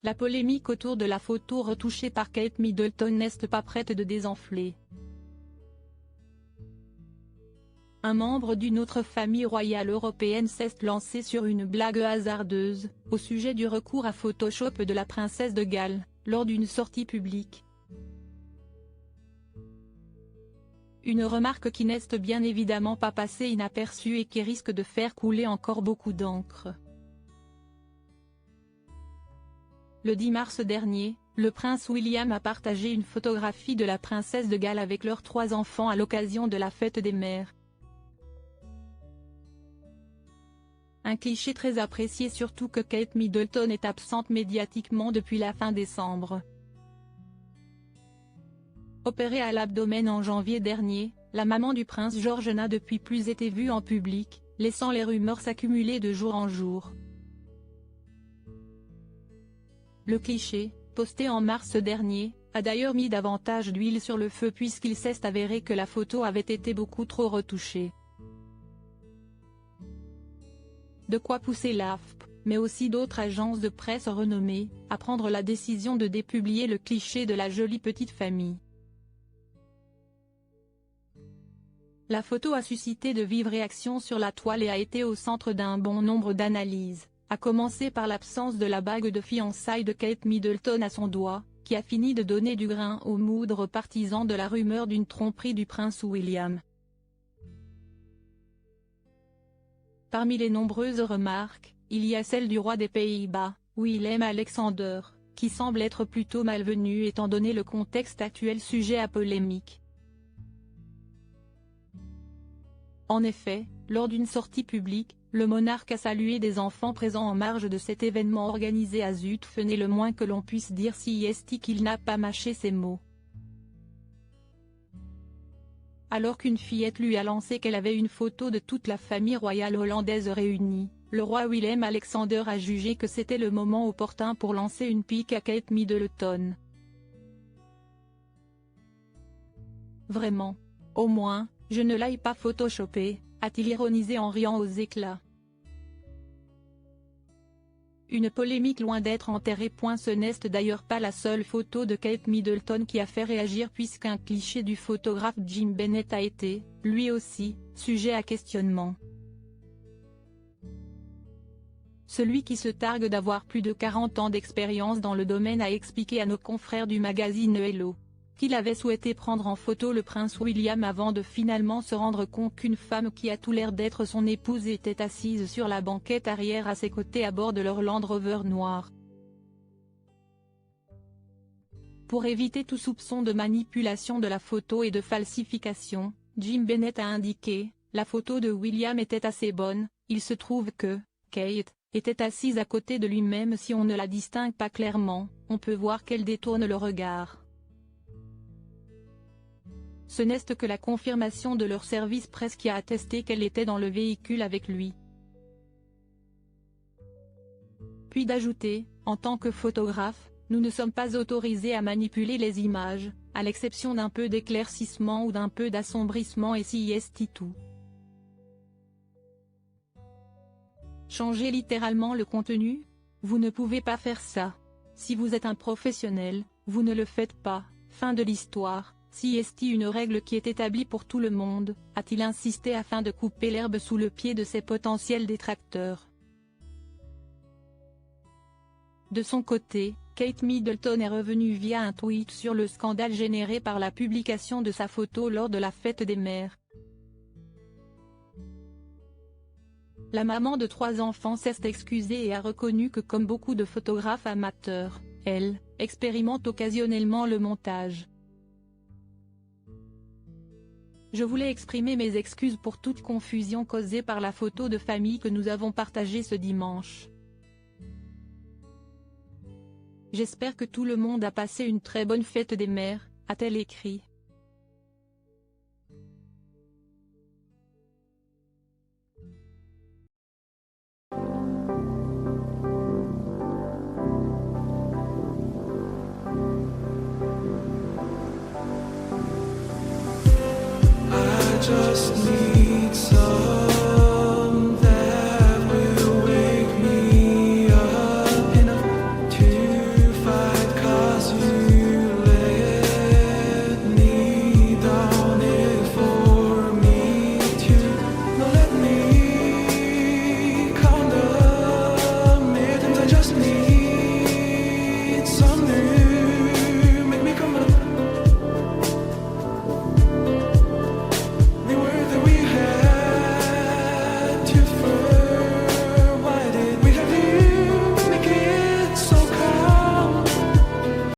La polémique autour de la photo retouchée par Kate Middleton n'est pas prête de désenfler. Un membre d'une autre famille royale européenne s'est lancé sur une blague hasardeuse, au sujet du recours à Photoshop de la princesse de Galles, lors d'une sortie publique. Une remarque qui n'est bien évidemment pas passée inaperçue et qui risque de faire couler encore beaucoup d'encre. Le 10 mars dernier, le prince William a partagé une photographie de la princesse de Galles avec leurs 3 enfants à l'occasion de la fête des mères. Un cliché très apprécié, surtout que Kate Middleton est absente médiatiquement depuis la fin décembre. Opérée à l'abdomen en janvier dernier, la maman du prince George n'a depuis plus été vue en public, laissant les rumeurs s'accumuler de jour en jour. Le cliché, posté en mars dernier, a d'ailleurs mis davantage d'huile sur le feu puisqu'il s'est avéré que la photo avait été beaucoup trop retouchée. De quoi pousser l'AFP, mais aussi d'autres agences de presse renommées, à prendre la décision de dépublier le cliché de la jolie petite famille. La photo a suscité de vives réactions sur la toile et a été au centre d'un bon nombre d'analyses, à commencer par l'absence de la bague de fiançailles de Kate Middleton à son doigt, qui a fini de donner du grain aux moudres partisans de la rumeur d'une tromperie du prince William. Parmi les nombreuses remarques, il y a celle du roi des Pays-Bas, Willem-Alexander, qui semble être plutôt malvenu étant donné le contexte actuel sujet à polémique. En effet, lors d'une sortie publique, le monarque a salué des enfants présents en marge de cet événement organisé à Zutphen et le moins que l'on puisse dire c'est qu'il n'a pas mâché ses mots. Alors qu'une fillette lui a lancé qu'elle avait une photo de toute la famille royale hollandaise réunie, le roi Willem-Alexander a jugé que c'était le moment opportun pour lancer une pique à Kate Middleton. Vraiment. Au moins, je ne l'ai pas photoshopé, a-t-il ironisé en riant aux éclats. Une polémique loin d'être enterrée. Ce n'est d'ailleurs pas la seule photo de Kate Middleton qui a fait réagir puisqu'un cliché du photographe Jim Bennett a été, lui aussi, sujet à questionnement. Celui qui se targue d'avoir plus de 40 ans d'expérience dans le domaine a expliqué à nos confrères du magazine Hello qu'il avait souhaité prendre en photo le prince William avant de finalement se rendre compte qu'une femme qui a tout l'air d'être son épouse était assise sur la banquette arrière à ses côtés à bord de leur Land Rover noir. Pour éviter tout soupçon de manipulation de la photo et de falsification, Jim Bennett a indiqué, la photo de William était assez bonne, il se trouve que, Kate, était assise à côté de lui même si on ne la distingue pas clairement, on peut voir qu'elle détourne le regard. Ce n'est que la confirmation de leur service presse qui a attesté qu'elle était dans le véhicule avec lui. Puis d'ajouter, en tant que photographe, nous ne sommes pas autorisés à manipuler les images, à l'exception d'un peu d'éclaircissement ou d'un peu d'assombrissement et c'est tout. Changer littéralement le contenu? Vous ne pouvez pas faire ça. Si vous êtes un professionnel, vous ne le faites pas, fin de l'histoire. C'est une règle qui est établie pour tout le monde, a-t-il insisté afin de couper l'herbe sous le pied de ses potentiels détracteurs. De son côté, Kate Middleton est revenue via un tweet sur le scandale généré par la publication de sa photo lors de la fête des mères. La maman de 3 enfants s'est excusée et a reconnu que comme beaucoup de photographes amateurs, elle expérimente occasionnellement le montage. Je voulais exprimer mes excuses pour toute confusion causée par la photo de famille que nous avons partagée ce dimanche. J'espère que tout le monde a passé une très bonne fête des mères, a-t-elle écrit. Just need